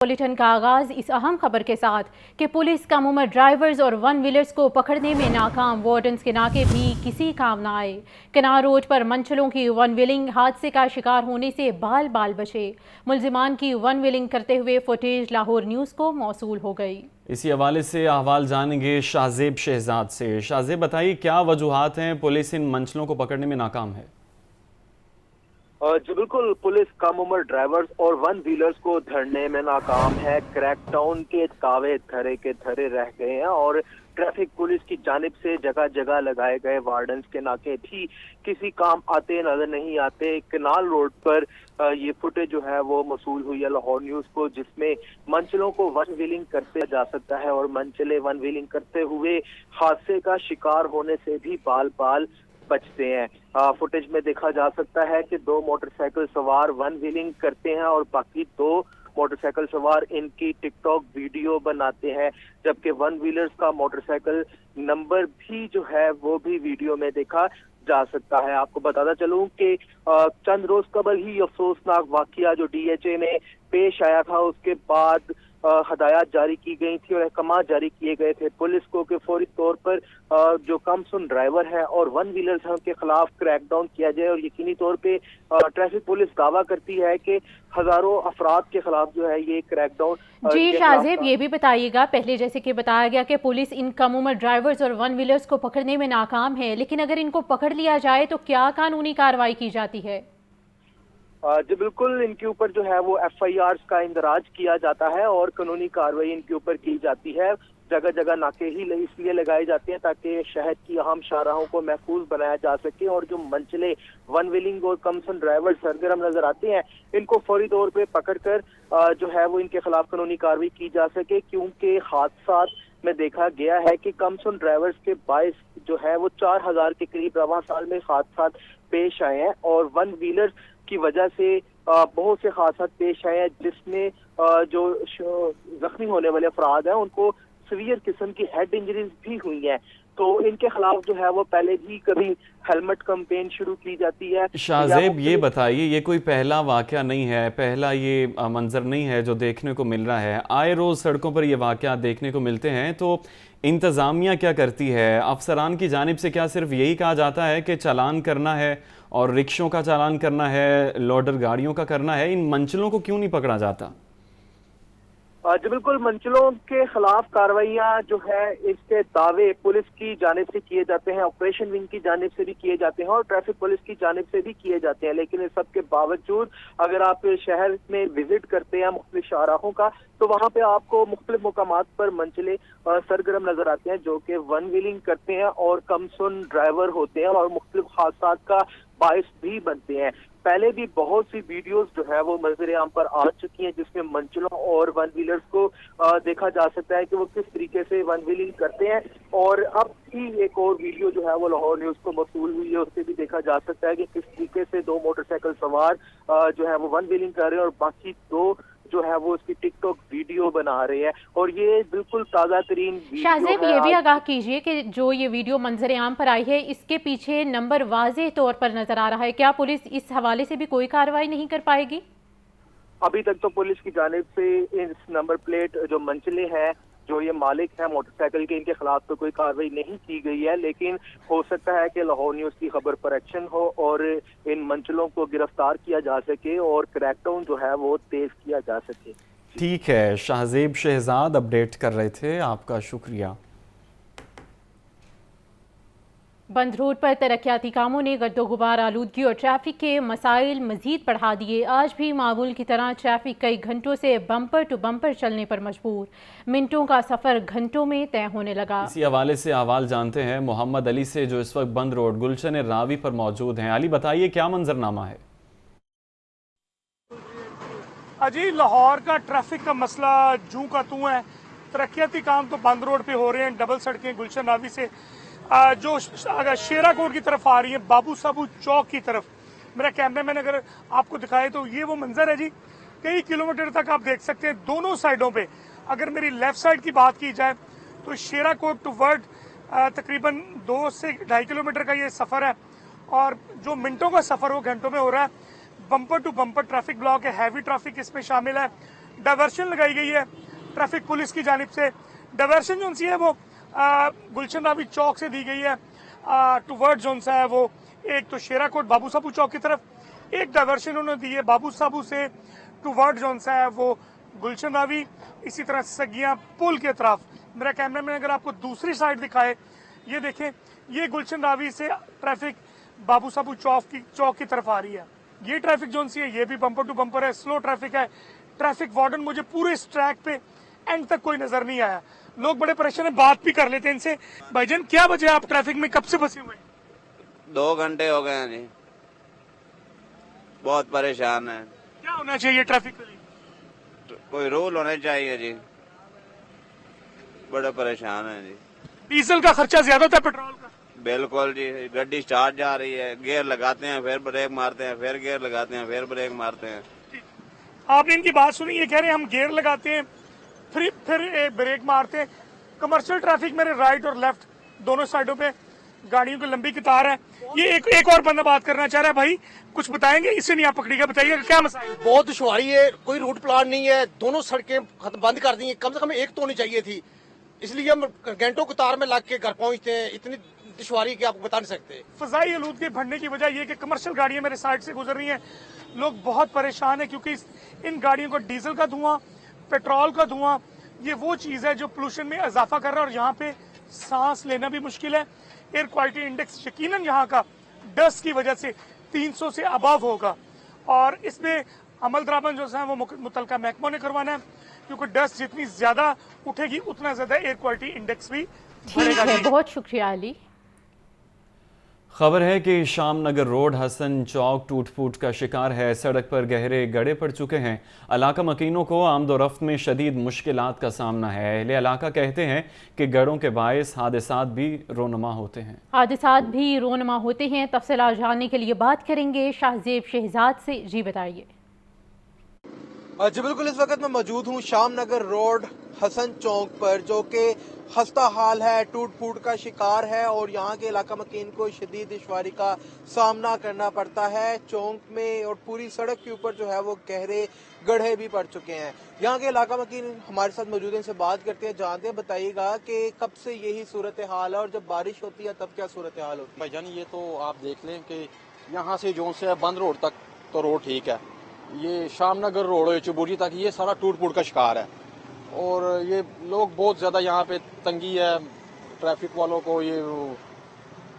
Bulletin का आगाज इस अहम खबर के साथ कि पुलिस कम उम्र ड्राइवर्स और वन व्हीलर्स को पकड़ने में नाकाम। वार्डन्स के नाके भी किसी काम ना आए। किनार रोड पर मंचलों की वन व्हीलिंग हादसे का शिकार होने से बाल बाल बचे। मुलजिमान की वन व्हीलिंग करते हुए फुटेज लाहौर न्यूज़ को मौसूल हो गई। इसी हवाले से अहवाल जानेंगे शाहजेब शहजाद से। शाहजेब बताइए, क्या वजूहात हैं पुलिस इन मंचलों को पकड़ने में नाकाम है? जी बिल्कुल, पुलिस कम उम्र ड्राइवर्स और वन व्हीलर्स को धरने में नाकाम है। क्रैकडाउन के दावे धरे के धरे रह गए हैं और ट्रैफिक पुलिस की जानिब से जगह जगह लगाए गए वार्डन्स के नाके भी किसी काम आते नजर नहीं आते। कनाल रोड पर ये फुटेज जो है वो मौसूल हुई है लाहौर न्यूज़ को, जिसमें मंचलों को वन व्हीलिंग करते जा सकता है और मंचले वन व्हीलिंग करते हुए हादसे का शिकार होने से भी बाल बाल बचते हैं। फुटेज में देखा जा सकता है कि दो मोटरसाइकिल सवार वन व्हीलिंग करते हैं और बाकी दो मोटरसाइकिल सवार इनकी टिकटॉक वीडियो बनाते हैं, जबकि वन व्हीलर्स का मोटरसाइकिल नंबर भी जो है वो भी वीडियो में देखा जा सकता है। आपको बताता चलूं कि चंद रोज कबल ही अफसोसनाक वाकया जो DHA में पेश आया था, उसके बाद हदायत जारी की गई थी और अहकाम जारी किए गए थे पुलिस को कि फौरी तौर पर जो कम सुन ड्राइवर है और वन व्हीलर्स हैं उनके खिलाफ क्रैकडाउन किया जाए। और यकीनी तौर पे ट्रैफिक पुलिस दावा करती है कि हजारों अफराद के खिलाफ जो है ये क्रैकडाउन। जी शाहजेब, ये भी बताइएगा, पहले जैसे कि बताया गया कि पुलिस इन कम उम्र ड्राइवर्स और वन व्हीलर्स को पकड़ने में नाकाम है, लेकिन अगर इनको पकड़ लिया जाए तो क्या कानूनी कार्रवाई की जाती है? जी बिल्कुल, इनके ऊपर जो है वो FIR का इंदराज किया जाता है और कानूनी कार्रवाई इनके ऊपर की जाती है। जगह जगह नाके ही इसलिए लगाए जाते हैं ताकि शहर की अहम शाहराहों को महफूज बनाया जा सके और जो मंचले वन व्हीलिंग और कमसन ड्राइवर सरगर्म नजर आते हैं इनको फौरी तौर पे पकड़कर जो है वो इनके खिलाफ कानूनी कार्रवाई की जा सके, क्योंकि हादसा में देखा गया है कि कमसन ड्राइवर्स के बाइस जो है वो 4000 के करीब रवां साल में हादसा पेश आए हैं और वन व्हीलर की वजह से बहुत से हादसा पेश आए हैं, जिसमें जो जख्मी होने वाले अफराद हैं उनको सीवियर किस्म की हेड इंजरीज भी हुई हैं। तो इनके खिलाफ जो है वो पहले भी कभी हेलमेट कैंपेन शुरू की जाती है। शाहजेब ये बताइए, ये कोई पहला वाकया नहीं है, पहला ये मंजर नहीं है जो देखने को मिल रहा है। आए रोज सड़कों पर ये वाकया देखने को मिलते हैं, तो इंतज़ामिया क्या करती है? अफसरान की जानिब से क्या सिर्फ यही कहा जाता है कि चालान करना है और रिक्शों का चालान करना है, लोडर गाड़ियों का करना है, इन मंचलों को क्यों नहीं पकड़ा जाता? जी बिल्कुल, मंचलों के खिलाफ कार्रवाइयां जो है इसके दावे पुलिस की जानिब से किए जाते हैं, ऑपरेशन विंग की जानिब से भी किए जाते हैं और ट्रैफिक पुलिस की जानिब से भी किए जाते हैं। लेकिन इस सब के बावजूद अगर आप शहर में विजिट करते हैं मुख्तलिफ शाहराहों का, तो वहां पे आपको मुख्तलिफ मुकामात पर मंचले सरगर्म नजर आते हैं जो कि वन व्हीलिंग करते हैं और कमसुन ड्राइवर होते हैं और मुख्तलिफ हादसा का बाइस भी बनते हैं। पहले भी बहुत सी वीडियोस जो है वो मंजर आम पर आ चुकी हैं जिसमें मंचलों और वन व्हीलर्स को देखा जा सकता है कि वो किस तरीके से वन व्हीलिंग करते हैं। और अब भी एक और वीडियो जो है वो लाहौर न्यूज़ को मौसूल हुई है, उससे भी देखा जा सकता है कि किस तरीके से दो मोटरसाइकिल सवार जो है वो वन व्हीलिंग कर रहे हैं और बाकी दो जो है वो उसकी टिकटॉक वीडियो बना रहे हैं। और ये बिल्कुल ताज़ा तरीन वीडियो। शाहजेब, ये भी आगाह कीजिए कि जो ये वीडियो मंजर आम पर आई है इसके पीछे नंबर वाज़ेह तौर पर नजर आ रहा है, क्या पुलिस इस हवाले से भी कोई कार्रवाई नहीं कर पाएगी? अभी तक तो पुलिस की जानिब से इस नंबर प्लेट जो मंचले हैं, जो ये मालिक हैं मोटरसाइकिल के, इनके खिलाफ तो कोई कार्रवाई नहीं की गई है। लेकिन हो सकता है कि लाहौर न्यूज़ की खबर पर एक्शन हो और इन मंचलों को गिरफ्तार किया जा सके और क्रैकडाउन जो है वो तेज किया जा सके। ठीक है, शाहजेब शहजाद अपडेट कर रहे थे, आपका शुक्रिया। बंद रोड पर तरक्याती कामों ने गर्दोगुबार आलूदगी और ट्रैफिक के मसाइल मजीद बढ़ा दिए। आज भी मामूल की तरह ट्रैफिक कई घंटों से बम्पर टू बम्पर चलने पर मजबूर। मिनटों का सफर घंटों में तय होने लगा। इसी हवाले से अहवाल जानते हैं मोहम्मद अली से, जो इस वक्त बंद रोड गुलशन रावी पर मौजूद हैं। अली बताइए, क्या मंजरनामा है? अजी, लाहौर का ट्रैफिक का मसला जूं का तूं है। तरक्याती काम तो बंद रोड पे हो रहे हैं, डबल सड़कें गुलशन रावी से जो शेरा कोट की तरफ आ रही है, बाबू साबू चौक की तरफ। मेरा कैमरामैन अगर आपको दिखाए तो ये वो मंजर है जी, कई किलोमीटर तक आप देख सकते हैं दोनों साइडों पे। अगर मेरी लेफ्ट साइड की बात की जाए तो शेरा कोट टू वर्ड तकरीबन 2 से 2.5 किलोमीटर का ये सफर है और जो मिनटों का सफर वो घंटों में हो रहा है। Bumper to bumper traffic block है, हैवी ट्रैफिक इसमें शामिल है। डायवर्शन लगाई गई है ट्रैफिक पुलिस की जानिब से। डायवर्शन जो सी है वो गुलशन रावी चौक से दी गई है टुवर्ड जोन सा है वो एक तो शेराकोट बाबू साबू चौक की तरफ, एक डायवर्शन उन्होंने दी है बाबू साबू से टुवर्ड जोन सा है वो गुलशन रावी, इसी तरह सगियां पुल के तरफ। मेरा कैमरामैन अगर आपको दूसरी साइड दिखाए, ये देखें, ये गुलशन रावी से ट्रैफिक बाबू साबू चौक की तरफ आ रही है। ये ट्रैफिक जोन सी है, ये भी बम्पर टू बम्पर है, स्लो ट्रैफिक है। ट्रैफिक वार्डन मुझे पूरे इस ट्रैक पे एंड तक कोई नजर नहीं आया। लोग बड़े परेशान हैं, बात भी कर लेते हैं इनसे। भाईजान क्या वजह आप ट्रैफिक में कब से फंसे हुए हैं? 2 घंटे हो गए हैं जी, बहुत परेशान है। क्या होना चाहिए ट्रैफिक के लिए? कोई रूल होने चाहिए जी, बड़े परेशान है जी। डीजल का खर्चा ज्यादा था पेट्रोल का? बिल्कुल जी, गाड़ी स्टार्ट जा रही है, गियर लगाते हैं फिर ब्रेक मारते हैं, फिर गियर लगाते हैं फिर ब्रेक मारते हैं। आपने इनकी बात सुनी, ये कह रहे हैं हम गियर लगाते हैं फिर ब्रेक मारते हैं। कमर्शियल ट्रैफिक मेरे राइट और लेफ्ट दोनों साइडों पे गाड़ियों की लंबी कतार है। ये एक और बंदा बात करना चाह रहा है। भाई कुछ बताएंगे, इससे नहीं आप पकड़िएगा, बताइएगा क्या मसला है? बहुत दुश्वारी है, कोई रूट प्लान नहीं है, दोनों सड़कें बंद कर दी हैं, कम से कम एक तो होनी चाहिए थी, इसलिए हम घंटों कतार में लग के घर पहुंचते हैं। इतनी दुश्वारी की आपको बता नहीं सकते। फजाई आलूदगी बढ़ने की वजह यह कि कमर्शियल गाड़ियां मेरे साइड से गुजर रही हैं, लोग बहुत परेशान है क्योंकि इन गाड़ियों को डीजल का धुआं, पेट्रोल का धुआं, ये वो चीज है जो पोल्यूशन में इजाफा कर रहा है और यहाँ पे सांस लेना भी मुश्किल है। एयर क्वालिटी इंडेक्स यकीनन यहाँ का डस्ट की वजह से 300 से अबव होगा और इसमें अमल दरामद जो है वो मुतलका महकमों ने करवाना है क्योंकि डस्ट जितनी ज्यादा उठेगी उतना ज्यादा एयर क्वालिटी इंडेक्स भी ठीक है। बहुत शुक्रिया अली। खबर है कि शाम नगर रोड हसन चौक टूट फूट का शिकार है। सड़क पर गहरे गड्ढे पड़ चुके हैं। इलाका मकीनों को आमदोरफ्त में शदीद मुश्किलात का सामना है। अहले इलाका कहते हैं कि गड्ढों के बायस हादसात भी रोनमा होते हैं। तफसीलात जानने के लिए बात करेंगे शाहजेब शहजाद से। जी बताइए। जी बिल्कुल, इस वक्त मैं मौजूद हूँ शाम नगर रोड हसन चौक पर, जो कि खस्ता हाल है, टूट फूट का शिकार है और यहाँ के इलाका मकीन को शदीद दुश्वारी का सामना करना पड़ता है। चौक में और पूरी सड़क के ऊपर जो है वो गहरे गड्ढे भी पड़ चुके हैं। यहाँ के इलाका मकीन हमारे साथ मौजूद हैं, इनसे बात करते हैं, जानते हैं। बताइएगा कि कब से यही सूरत हाल है और जब बारिश होती है तब क्या सूरत हाल होती है? भाईजान ये तो आप देख लें कि यहाँ से जो से बंद रोड तक तो रोड ठीक है, ये शामनगर रोड है चबूरी तक, ये सारा टूट फूट का शिकार है और ये लोग बहुत ज़्यादा यहाँ पे तंगी है ट्रैफिक वालों को। ये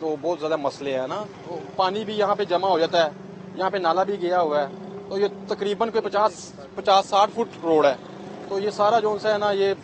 तो बहुत ज़्यादा मसले हैं ना, तो पानी भी यहाँ पे जमा हो जाता है, यहाँ पे नाला भी गया हुआ है, तो ये तकरीबन कोई 50-60 फुट रोड है, तो ये सारा जो है ना ये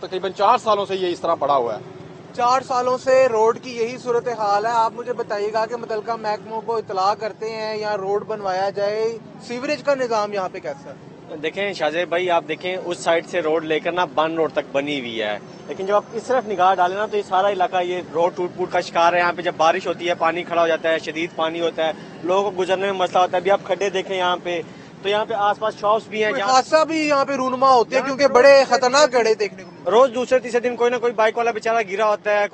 तकरीबन 4 सालों से ये इस तरह पड़ा हुआ है। 4 सालों से रोड की यही सूरत हाल है। आप मुझे बताइएगा कि मुतलका महकमों को इतला करते हैं या रोड बनवाया जाए, सीवरेज का निजाम यहाँ पे कैसा है? देखें शाहजेब भाई, आप देखें उस साइड से रोड लेकर ना बन रोड तक बनी हुई है, लेकिन जब आप इस तरफ निगाह डालें ना तो ये सारा इलाका ये रोड टूट फूट का शिकार है। यहाँ पे जब बारिश होती है पानी खड़ा हो जाता है, शदीद पानी होता है, लोगों को गुजरने में मसला होता है। अभी आप खड्डे देखें यहाँ पे, तो यहाँ पे आसपास शॉप्स भी हैं, हादसा भी यहाँ पे रूनुमा होते हैं क्योंकि बड़े खतरनाक गड्ढे देखने को मिलते हैं। रोज दूसरे तीसरे दिन कोई ना कोई बाइक वाला बेचारा गिरा होता है,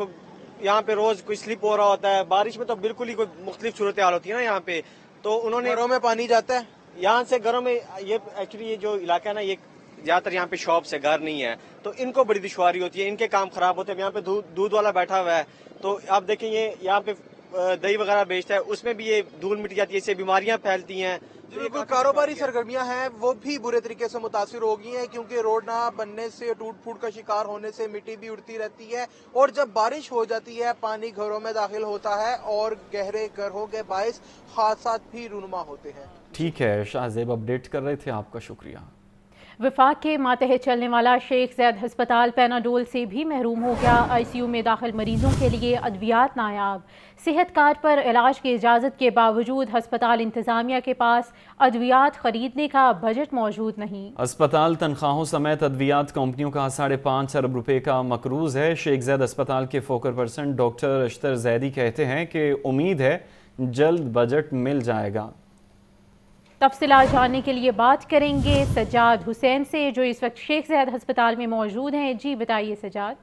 यहाँ पे रोज कोई स्लिप हो रहा होता है। बारिश में तो बिल्कुल ही कोई मुख्तलिफ सूरत हाल होती है ना यहाँ पे, तो उन्होंने घरों में पानी जाता है। यहाँ से घरों में ये एक्चुअली ये जो इलाका है ना, ये ज्यादातर यहाँ पे शॉप से घर नहीं है, तो इनको बड़ी दुश्वारी होती है, इनके काम खराब होते हैं। यहाँ पे दूध वाला बैठा हुआ है, तो आप देखें ये यहाँ पे दही वगैरह बेचता है, उसमें भी ये धूल मिट जाती है, इससे बीमारियां फैलती हैं। बिल्कुल, कारोबारी सरगर्मियां हैं वो भी बुरे तरीके से मुतासिर हो गई हैं क्योंकि रोड ना बनने से, टूट फूट का शिकार होने से मिट्टी भी उड़ती रहती है और जब बारिश हो जाती है पानी घरों में दाखिल होता है और गहरे गड्ढों के बायस हादसात भी रूनुमा होते हैं। ठीक है शाहजेब, अपडेट कर रहे थे, आपका शुक्रिया। वफाक के मातहत चलने वाला शेख ज़ैद हस्पताल पैनाडोल से भी महरूम हो गया। ICU में दाखिल मरीजों के लिए अद्वियात नायाब। सेहत कार्ड पर इलाज की इजाज़त के बावजूद हस्पताल इंतज़ामिया के पास अद्वियात खरीदने का बजट मौजूद नहीं। अस्पताल तनख्वाहों समेत अद्वियात कंपनियों का 5.5 अरब रुपए का मकरूज है। शेख ज़ैद अस्पताल के फोकल पर्सन डॉक्टर अशतर जैदी कहते हैं कि उम्मीद है जल्द बजट मिल जाएगा। तफसीलात जानने के लिए बात करेंगे सज्जाद हुसैन से, जो इस वक्त शेख ज़ैद हस्पताल में मौजूद हैं। जी बताइए सज्जाद।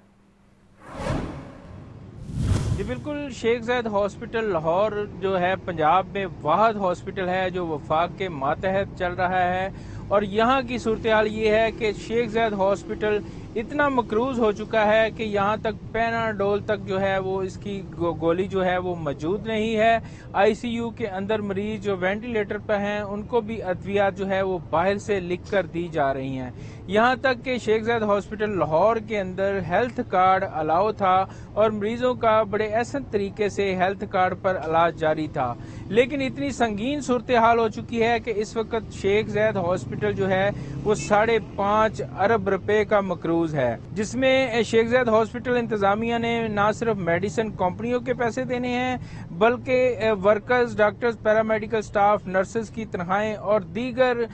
जी बिल्कुल, शेख ज़ैद हॉस्पिटल लाहौर जो है पंजाब में वाहिद हॉस्पिटल है जो वफाक के मातहत चल रहा है और यहाँ की सूरत हाल ये है कि शेख ज़ायद हॉस्पिटल इतना मकरूज हो चुका है कि यहाँ तक पैनाडोल तक जो है वो इसकी गोली जो है वो मौजूद नहीं है। आईसीयू के अंदर मरीज जो वेंटिलेटर पर हैं उनको भी अद्वियात जो है वो बाहर से लिख कर दी जा रही हैं। यहाँ तक कि शेख ज़ायद हॉस्पिटल लाहौर के अंदर हेल्थ कार्ड अलाउ था और मरीजों का बड़े अहसन तरीके से हेल्थ कार्ड पर इलाज जारी था, लेकिन इतनी संगीन सूरत हाल हो चुकी है कि इस वक्त शेख ज़ायद हॉस्पिटल जो है वो 5.5 अरब रुपए का मकरूज है, जिसमें शेख ज़ायद हॉस्पिटल इंतजामिया ने ना सिर्फ मेडिसिन कंपनियों के पैसे देने हैं बल्कि workers, doctors, paramedical staff, nurses की तनख्वाहें और दीगर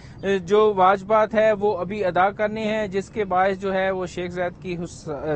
जो वाजबात है वो अभी अदा करने हैं, जिसके बायस जो है वो शेख ज़ायद की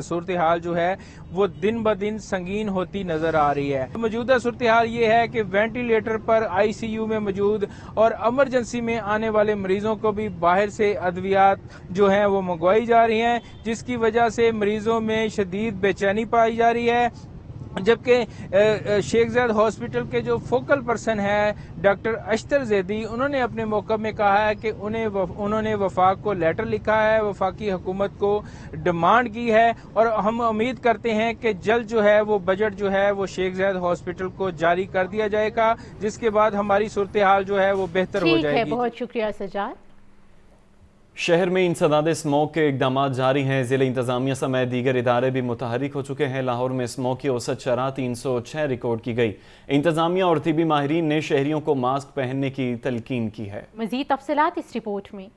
सूरत हाल जो है वो दिन ब दिन संगीन होती नजर आ रही है। मौजूदा सूरत हाल ये है कि वेंटिलेटर पर आईसीयू में मौजूद और इमरजेंसी में आने वाले मरीजों को भी बाहर से अद्वियात जो हैं वो मंगवाई जा रही हैं, जिसकी वजह से मरीजों में शदीद बेचैनी पाई जा रही है। जबकि शेख ज़ायद हॉस्पिटल के जो फोकल पर्सन है डॉक्टर अशतर ज़ैदी, उन्होंने अपने मौक़िफ़ में कहा है कि उन्होंने वफाक को लेटर लिखा है, वफाकी हुकूमत को डिमांड की है और हम उम्मीद करते हैं कि जल्द जो है वो बजट जो है वो शेख ज़ायद हॉस्पिटल को जारी कर दिया जाएगा, जिसके बाद हमारी सूरत हाल जो है वो बेहतर हो जाएगी। बहुत शुक्रिया सजाद। शहर में इंसदाद स्मोक के इकदाम जारी हैं। ज़िला इंतज़ामिया समेत दीगर इदारे भी मुतहरिक हो चुके हैं। लाहौर में स्मोक की औसत शरह 306 रिकॉर्ड की गई। इंतज़ामिया और तिबी माहिरीन ने शहरियों को मास्क पहनने की तलकीन की है। मज़ीद तफसीलात इस रिपोर्ट में।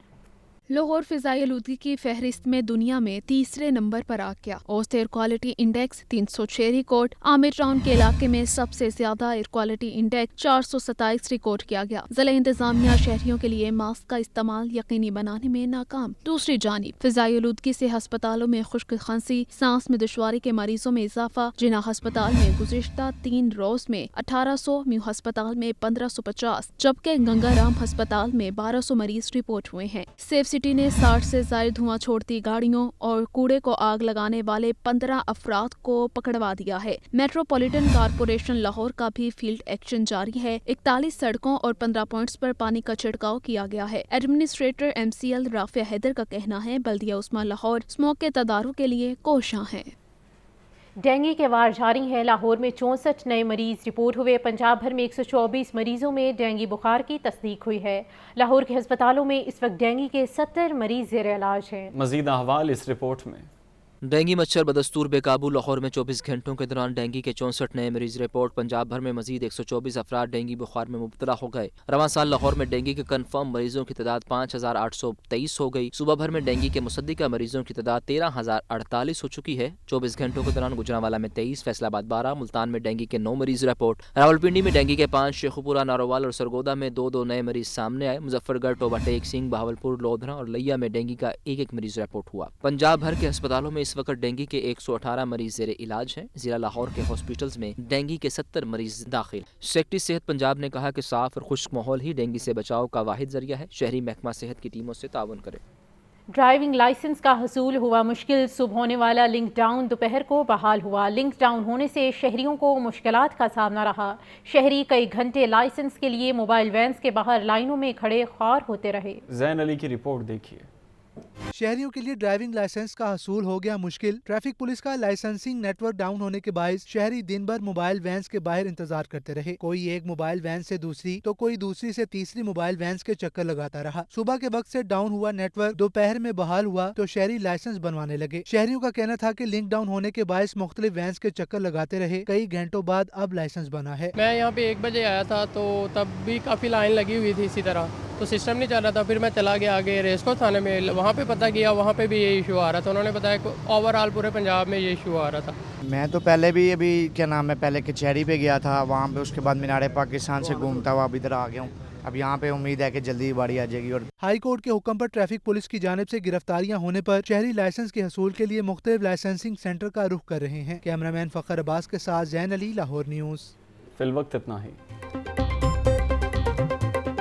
लाहौर फ़िज़ाई आलूदगी की फहरिस्त में दुनिया में तीसरे नंबर पर आ गया। औसत air quality index 306 record. Aamir town के इलाके में सबसे ज्यादा एयर क्वालिटी इंडेक्स 427 रिकॉर्ड किया गया। जिला इंतजामिया शहरियों के लिए मास्क का इस्तेमाल यकीनी बनाने में नाकाम। दूसरी जानिब फ़िज़ाई आलूदगी से हस्पतालों में खुश्क खांसी, सांस में दुश्वारी के मरीजों में इजाफा। जिना हस्पताल में गुज़िश्ता 3 रोज में 1800, म्यू हस्पताल में 1550 जबकि गंगाराम हस्पताल में 1200 मरीज रिपोर्ट हुए हैं। सेफ सिटी ने 60 से ज्यादा धुआं छोड़ती गाड़ियों और कूड़े को आग लगाने वाले 15 अफराद को पकड़वा दिया है। मेट्रोपॉलिटन कारपोरेशन लाहौर का भी फील्ड एक्शन जारी है। 41 सड़कों और 15 पॉइंट्स पर पानी का छिड़काव किया गया है। एडमिनिस्ट्रेटर MCL राफिया हैदर का कहना है बल्दिया उस्मान लाहौर स्मोक के तदारुक के लिए कोशां है। डेंगू के वार जारी है। लाहौर में 64 नए मरीज रिपोर्ट हुए। पंजाब भर में 124 मरीजों में डेंगू बुखार की तस्दीक हुई है। लाहौर के अस्पतालों में इस वक्त डेंगू के 70 मरीज ज़ेर इलाज हैं। मजीद अहवाल इस रिपोर्ट में। डेंगू मच्छर बदस्तूर बेकाबू। लाहौर में 24 घंटों के दौरान डेंगू के 64 नए मरीज रिपोर्ट। पंजाब भर में मजीद 124 अफराद डेंगू बुखार में मुब्तला हो गए। रवां साल लाहौर में डेंगू के कन्फर्म मरीजों की तादाद 5823 हो गई। सुबह भर में डेंगू के मुसद्दिका मरीजों की तादाद 13048 हो चुकी है। 24 घंटों के दौरान गुजरांवाला में 23, फैसलाबाद 12, मुल्तान में डेंगू के 9 मरीज रिपोर्ट। रावलपिंडी में डेंगू के 5, शेखुपुरा, नारोवाल और सरगोदा में 2-2 नए मरीज सामने आए। मुजफ्फरगढ़, टोबा टेक सिंह, बहावलपुर, लोधरा और लिया में डेंगू का 1-1 मरीज रिपोर्ट हुआ। पंजाब भर के अस्पतालों में इस वक्त डेंगू के 118 मरीज ज़ेरे इलाज हैं। जिला लाहौर के हॉस्पिटल्स में डेंगू के 70 मरीज दाखिल। सेक्रेटरी सेहत पंजाब ने कहा कि साफ और खुश्क माहौल ही डेंगू से बचाव का वाहिद जरिया है। शहरी महकमा सेहत की टीमों से ताउन करें। ड्राइविंग लाइसेंस का हसूल हुआ मुश्किल। सुबह होने वाला लिंक डाउन दोपहर को बहाल हुआ। लिंक डाउन होने से शहरियों को मुश्किलात का सामना रहा। शहरी कई घंटे लाइसेंस के लिए मोबाइल वैन्स के बाहर लाइनों में खड़े ख्वार होते रहे। ज़ैन अली की रिपोर्ट देखिए। शहरियों के लिए ड्राइविंग लाइसेंस का हसूल हो गया मुश्किल। ट्रैफिक पुलिस का लाइसेंसिंग नेटवर्क डाउन होने के बायस शहरी दिन भर मोबाइल वैन्स के बाहर इंतजार करते रहे। कोई एक मोबाइल वैन से दूसरी तो कोई दूसरी से तीसरी मोबाइल वैन्स के चक्कर लगाता रहा। सुबह के वक्त से डाउन हुआ नेटवर्क दोपहर में बहाल हुआ तो शहरी लाइसेंस बनवाने लगे। शहरियों का कहना था कि लिंक डाउन होने के बायस मुख्तलिफ वैन्स के चक्कर लगाते रहे। कई घंटों बाद अब लाइसेंस बना है। मैं यहाँ पे 1 बजे आया था तो तब भी काफी लाइन लगी हुई थी इसी तरह, तो सिस्टम नहीं चल रहा था। फिर मैं चला गया आगे रेस्को थाने में, वहाँ पे पता किया, वहाँ पे भी ये इशू आ रहा था। उन्होंने बताया कि ओवरऑल पूरे पंजाब में ये इशू आ रहा था। मैं तो पहले भी अभी क्या नाम है पहले कचहरी पे गया था वहाँ पे, उसके बाद मीनार पाकिस्तान से घूमता हुआ अब इधर आ गया हूँ। अब यहाँ पे उम्मीद है कि जल्दी बारी आ जाएगी। और हाई कोर्ट के हुक्म पर ट्रैफिक पुलिस की जानिब से गिरफ्तारियां होने पर शहरी लाइसेंस के हसूल के लिए मुख्तलिफ लाइसेंसिंग सेंटर का रुख कर रहे हैं। कैमरामैन फखर अब्बास के साथ ज़ैन अली, लाहौर न्यूज़। फिलवक्त इतना ही।